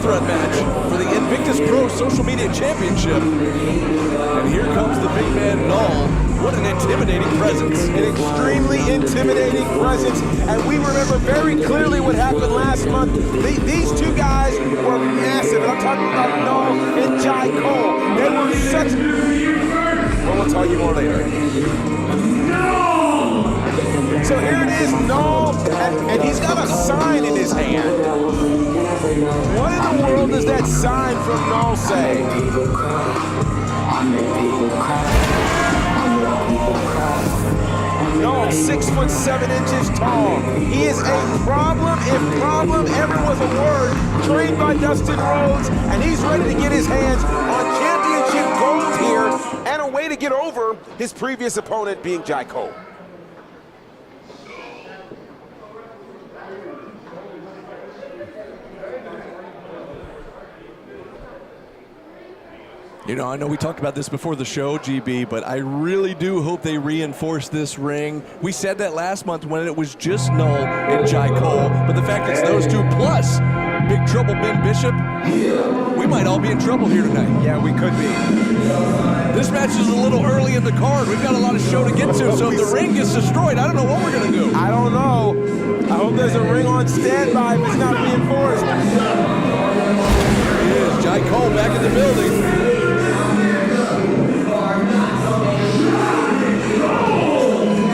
threat match for the Invictus Pro Social Media Championship. And here comes the big man, Knull. What an intimidating presence. An extremely intimidating presence. And we remember very clearly what happened last month. These two guys were massive. I'm talking about Knull and Jai Cole. They were such... Well, we'll tell you more later. So here it is, Knull, and he's got a sign in his hand. What in the world does that sign from Knull say? Knull, 6'7" tall. He is a problem, if problem ever was a word, trained by Dustin Rhodes, and he's ready to get his hands on championship gold here, and a way to get over his previous opponent being Jai Cole. You know, I know we talked about this before the show, GB, but I really do hope they reinforce this ring. We said that last month when it was just Knull and Jai Cole, but the fact it's those two plus Big Trouble Ben Bishop, we might all be in trouble here tonight. Yeah, we could be. This match is a little early in the card. We've got a lot of show to get to, so if the ring gets destroyed, I don't know what we're going to do. I don't know. I hope there's a ring on standby if it's not reinforced. There he is, Jai Cole back in the building.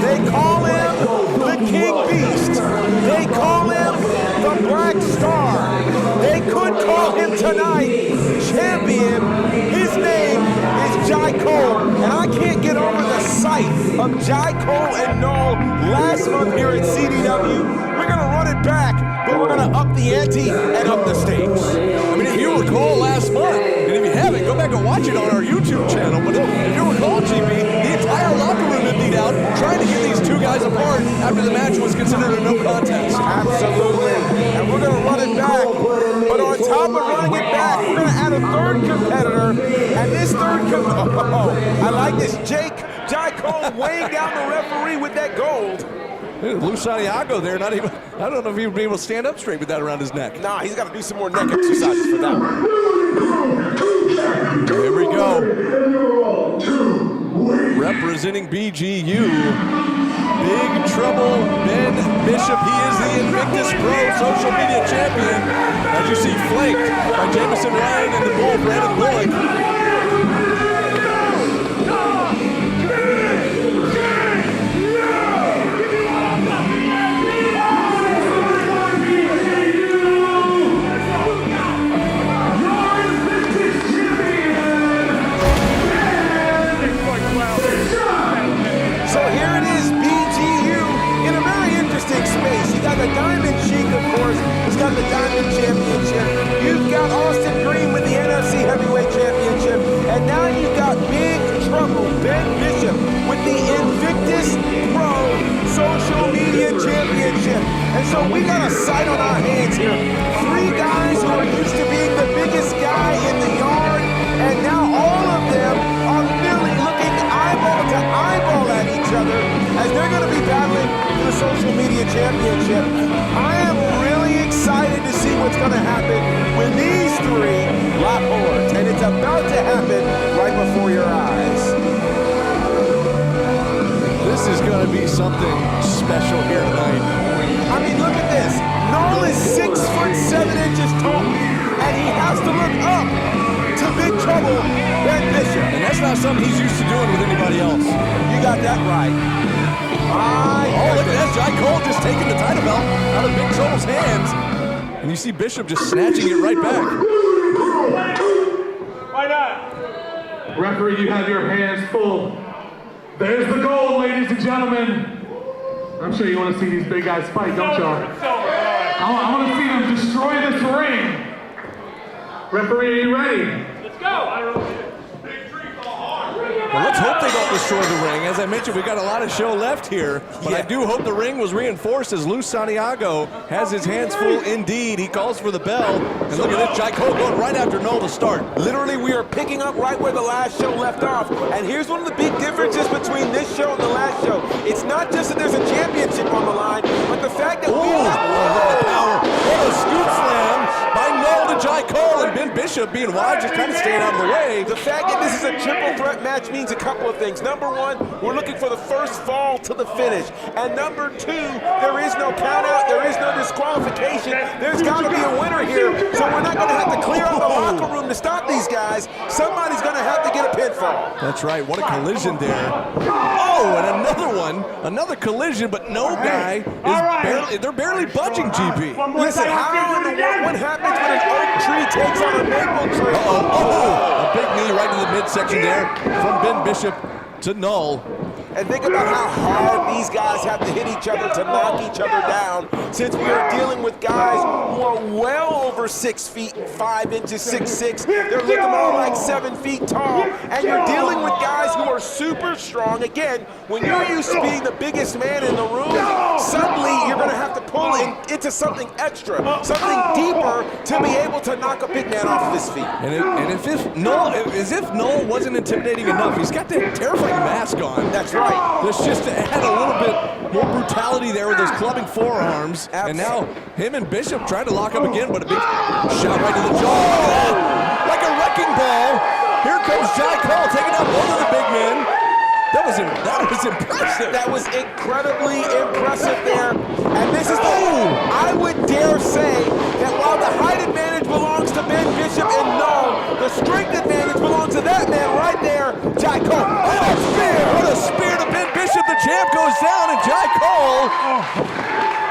They call him the King Beast. They call him the Black Star. They could call him tonight champion. His name is Jai Cole, and I can't get over the sight of Jai Cole and Knull last month here at CDW. We're gonna run it back, but we're gonna up the ante and up the stakes. I mean, if you recall last month, and if you haven't, go back and watch it on our YouTube channel, but if you recall, GB, the entire locker room emptied out trying to get these two guys apart after the match was considered a no contest. Absolutely, and we're gonna run it back, but on top of running it back, we're gonna add a third competitor, and this third I like this, Jai Cole weighing down the referee with that gold. Lou Santiago there, not even, I don't know if he would be able to stand up straight with that around his neck. Nah, he's got to do some more neck exercises for that one. Here we go. Representing BGU, Big Trouble Ben Bishop. He is the Invictus Pro Social Media Champion. As you see, flanked by Jamison Ryan and the Bull, Brandon Bullock. The Diamond Sheik, of course, has got the Diamond Championship. You've got Austin Green with the NFC Heavyweight Championship. And now you've got Big Trouble Ben Bishop with the Invictus Pro Social Media Championship. And so we got a sight on our hands here. Three guys who are used to being the biggest guy in the yard, and now all of them are merely looking eyeball to eyeball at each other as they're going to be battling for the Social Media Championship. I am really excited to see what's going to happen when these three lock horns, and it's about to happen right before your eyes. This is going to be something special here tonight. I mean, look at this. Knull is 6'7" tall, and he has to look up to Big Trouble Ben Bishop. And that's not something he's used to doing with anybody else. You got that right. Oh, look at that. Jai Cole just taking the title belt out of Big Trouble's hands. And you see Bishop just snatching it right back. Why not? Referee, you have your hands full. There's the goal, ladies and gentlemen. I'm sure you want to see these big guys fight, don't y'all? I want to see them destroy this ring. Referee, are you ready? Let's go. Well, let's hope they don't destroy the ring. As I mentioned, we've got a lot of show left here, but I do hope the ring was reinforced as Lou Santiago has his hands full indeed. He calls for the bell, and look at this, Jai Cole going right after Knull to start. Literally, we are picking up right where the last show left off, and here's one of the big differences between this show and the last show. It's not just that there's a championship on the line, but the fact that we have power. What a scoop slam by Knull to to Jai Cole, and Ben Bishop being wide, just kind of staying out of the way. The fact that this is a triple threat match means a couple of things. Number one, we're looking for the first fall to the finish. And number two, there is no count out, there is no disqualification. There's got to be a winner here, so we're not going to have to clear out the locker room to stop these guys. Somebody's going to have to get a pinfall. That's right, what a collision there. Oh, and another one, another collision, but no guy is they're barely budging, GB. Listen, what happens when an oak tree takes on a maple tree? A big knee right to the midsection there from Ben Bishop to Knull. And think about how hard these guys have to hit each other to knock each other down, since we are dealing with guys who are well over 6 feet 5 inches, 6'6". They're looking more like 7 feet tall. And you're dealing with guys who are super strong. Again, when you're used to being the biggest man in the room, suddenly you're going to have to pull into something extra, something deeper to be able to knock a big man off of his feet. And if Knull wasn't intimidating enough, he's got that terrifying mask on. That's right. There's just to add a little bit more brutality there with those clubbing forearms. Absolutely. And now him and Bishop trying to lock up again, but a big shot right to the jaw. Like a wrecking ball. Here comes Jai Cole taking out both of the big men. That was impressive. That was incredibly impressive there. And this is I would dare say that while the height advantage belongs to Ben Bishop and Knull, the strength advantage belongs to that man right there, Jai Cole. What a spear! What a spear to Ben Bishop. The champ goes down, and Jai Cole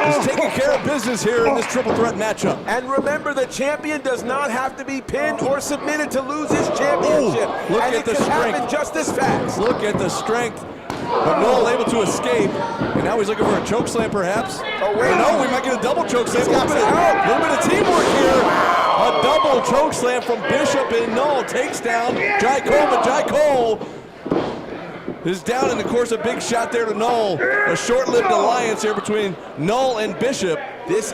is taking care of business here in this triple threat matchup. And remember, the champion does not have to be pinned or submitted to lose his championship. Look and at the it can strength. happen just as fast. Look at the strength. But Knull able to escape, and now he's looking for a choke slam, perhaps. Oh, wait. Or no, we might get a double choke slam. A little bit of teamwork here. A double choke slam from Bishop, and Knull takes down Jai Cole, but Jai Cole is down, and of course a big shot there to Knull. A short-lived alliance here between Knull and Bishop. This is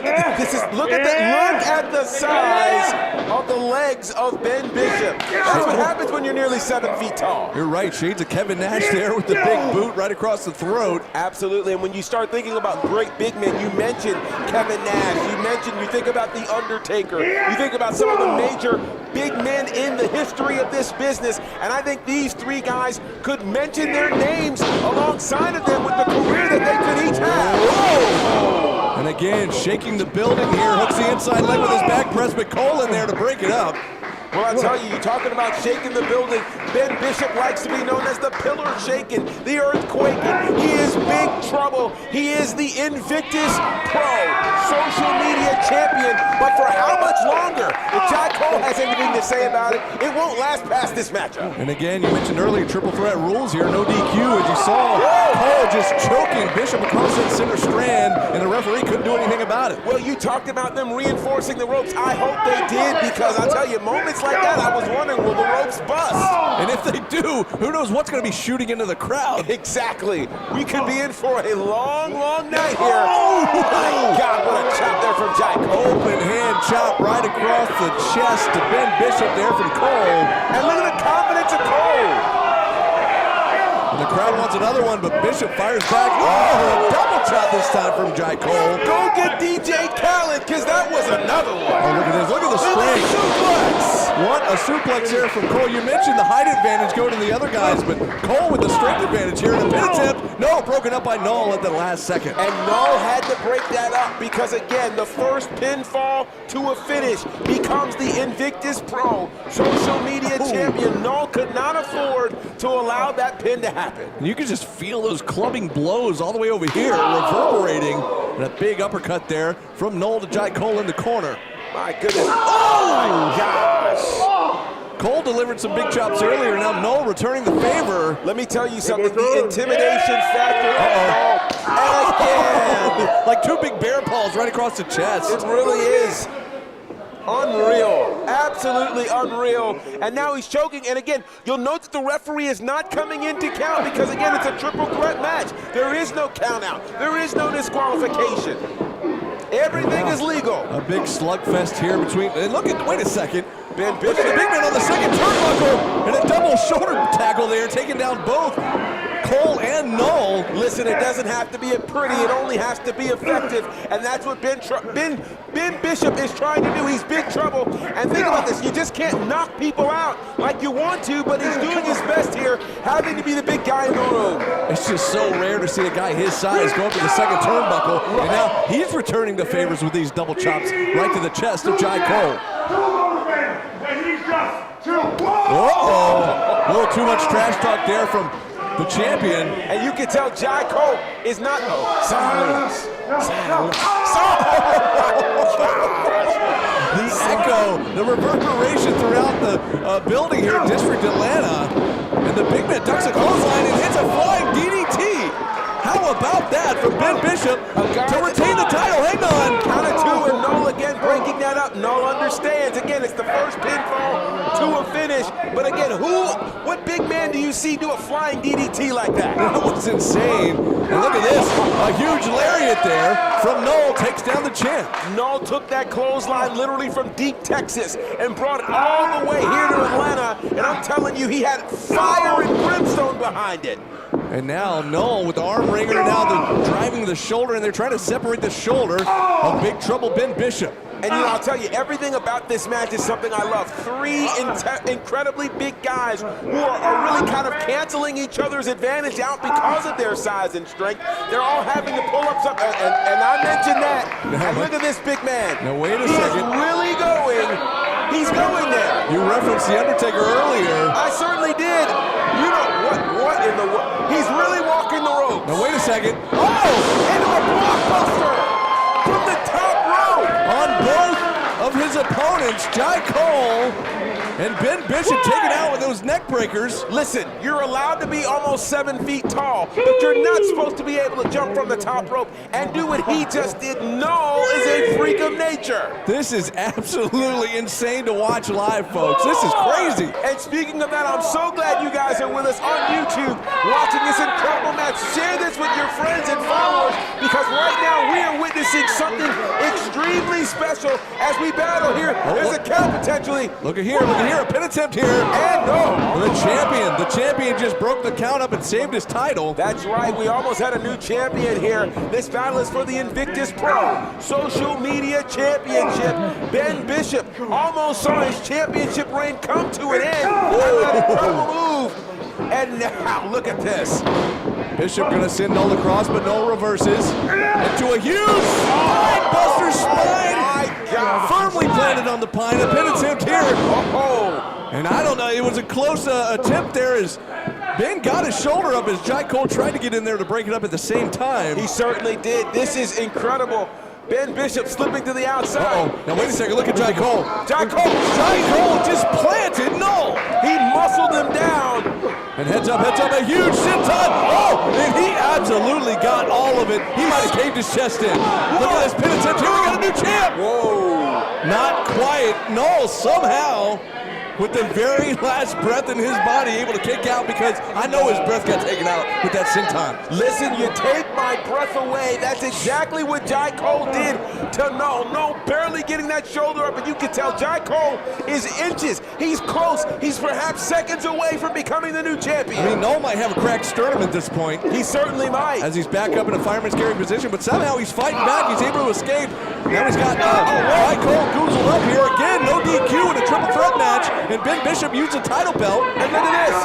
look at the size of the legs of Ben Bishop. That's what happens when you're nearly 7 feet tall. You're right, shades of Kevin Nash there with the big boot right across the throat. Absolutely, and when you start thinking about great big men, you mentioned Kevin Nash, you think about The Undertaker, you think about some of the major big men in the history of this business, and I think these three guys could mention their names alongside of them with the career that they could each have. Whoa! And again, shaking the building here, hooks the inside leg with his back press, but Cole in there to break it up. Well, I tell you, you're talking about shaking the building. Ben Bishop likes to be known as the pillar shaking, the earthquaking. He is big trouble. He is the Invictus Pro social media champion. But for how much longer? If Jai Cole has anything to say about it, it won't last past this matchup. And again, you mentioned earlier triple threat rules here, no DQ, as you saw. Cole just choking Bishop across that center strand, and the referee couldn't do anything about it. Well, you talked about them reinforcing the ropes. I hope they did, because I'll tell you, moments like that, I was wondering, will the ropes bust? And if they do, who knows what's going to be shooting into the crowd. Exactly. We could be in for a long, long night here. Oh, my God, what a chop there from Jai Cole. Open hand chop right across the chest to Ben Bishop there from Cole. And look at the confidence of Cole. And the crowd wants another one, but Bishop fires back. Oh, a double chop this time from Jai Cole. Go get DJ Khaled, because that was another one. Oh, look at this. Look at the strength. Suplex. What a suplex here from Cole. You mentioned the height advantage going to the other guys, but Cole with the strength advantage here in the pin attempt. No, broken up by Knull at the last second. And Knull had to break that up because, again, the first pinfall to a finish becomes the Invictus Pro social media champion. Knull could not afford to allow that pin to happen. And you can just feel those clubbing blows all the way over here, reverberating. And a big uppercut there from Knull to Jai Cole in the corner. My goodness. Oh, my gosh. Cole delivered some big chops earlier. Now Knull returning the favor. Let me tell you something. The intimidation factor of Knull. And again. Like two big bear paws right across the chest. It really is. Unreal, absolutely unreal. And now he's choking, and again, you'll note that the referee is not coming in to count because, again, it's a triple threat match. There is no count out. There is no disqualification. Everything is legal. A big slugfest here between, and look at, wait a second. Ben Look Bishop. at the big man on the second turnbuckle, and a double shoulder tackle there, taking down both Cole and Knull. Listen, it doesn't have to be pretty, it only has to be effective, and that's what Ben Bishop is trying to do. He's big trouble, and think about this, you just can't knock people out like you want to, but he's doing his best here, having to be the big guy in the room. It's just so rare to see a guy his size go up to the second turnbuckle, and now he's returning the favors with these double chops right to the chest of Jai Cole. Uh-oh, a little too much trash talk there from the champion. And you can tell Jai Cole is not, silence. The echo, the reverberation throughout the building here in District Atlanta. And the big man ducks a clothesline and hits a flying DDT. How about that from Ben Bishop to retain the title? Hang on. Count of two, and Knull again breaking that up. Knull understands. Again, it's the first pinfall to a finish. But again, what big man do you see do a flying DDT like that? That was insane. And look at this, a huge lariat there from Knull takes down the champ. Knull took that clothesline literally from deep Texas and brought it all the way here to Atlanta. And I'm telling you, he had fire and brimstone behind it. And now Knull with the arm wringer, now they're driving the shoulder, and they're trying to separate the shoulder of Big Trouble Ben Bishop. And you know, I'll tell you, everything about this match is something I love. Three incredibly big guys who are really kind of canceling each other's advantage out because of their size and strength. They're all having to pull up something, and I mentioned that. And look at this big man. Now wait a He's second. really going. He's going there. You referenced The Undertaker earlier. I certainly did. You know, what in the world? He's really walking the ropes. Now wait a second. Oh, into a blockbuster from the top rope. On both of his opponents, Jai Cole and Ben Bishop taken out with those neck breakers. Listen, you're allowed to be almost 7 feet tall, but you're not supposed to be able to jump from the top rope and do what he just did. Knull is a freak of nature. This is absolutely insane to watch live, folks. This is crazy. And speaking of that, I'm so glad you guys are with us on YouTube watching this incredible match. Share this with your friends and followers, because right now we are witnessing something extremely special as we battle here. There's a count potentially. Look at here, a pin attempt here. And no. The champion just broke the count up and saved his title. That's right, we almost had a new champion here. This battle is for the Invictus Pro Social Media Championship. Ben Bishop almost saw his championship reign come to an end. That incredible move. And now, look at this. Bishop gonna send Knull across, but Knull reverses into a huge spinebuster spine. Firmly planted on the pine. A pin attempt here. And I don't know, it was a close attempt there as Ben got his shoulder up as Jai Cole tried to get in there to break it up at the same time. He certainly did. This is incredible. Ben Bishop slipping to the outside. Now wait a second, look at Jai Cole. Jai Cole just planted Knull. He muscled him down. And heads up, a huge senton. Oh, and he absolutely got all of it. He might have caved his chest in. Look at this pin attempt. Here we got a new champ. Whoa. Not quite. Knull somehow, with the very last breath in his body, able to kick out, because I know his breath got taken out with that senton. Listen, you take my breath away. That's exactly what Jai Cole did to Knull. Knull barely getting that shoulder up, and you can tell Jai Cole is inches. He's close. He's perhaps seconds away from becoming the new champion. I mean, Knull might have a cracked sternum at this point. He certainly might. As he's back up in a fireman's carry position, but somehow he's fighting back. He's able to escape. Now he's got Jai Cole goozled up here again. No DQ in a triple threat match. And Ben Bishop used a title belt. And look at this.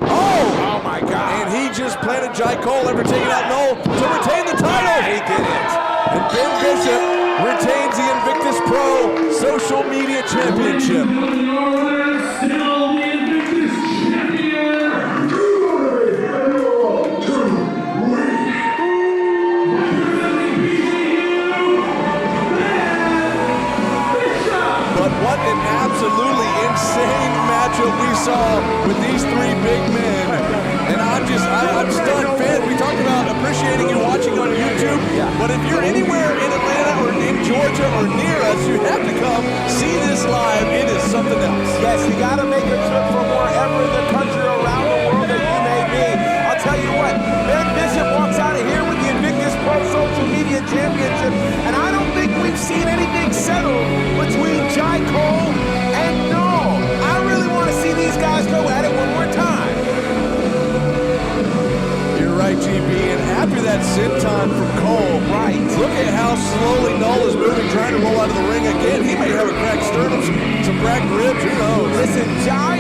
Oh my God. And he just planted Jai Cole after taking out Knull to retain the title. He did it. And Ben Bishop retains the Invictus Pro Social Media Championship. What an absolutely insane matchup we saw with these three big men. And I'm stunned. Fans, we talked about appreciating you watching on YouTube, but if you're anywhere in Atlanta or in Georgia or near us, you have to come see this live. It is something else. Yes, you got to make a trip from wherever in the country or around the world that you may be. I'll tell you what, Ben Bishop walks out of here with the Invictus Pro Social Media Championship, and I don't think we've seen anything settled between Jai Cole and Knull. I really want to see these guys go at it one more time. Listen, Jai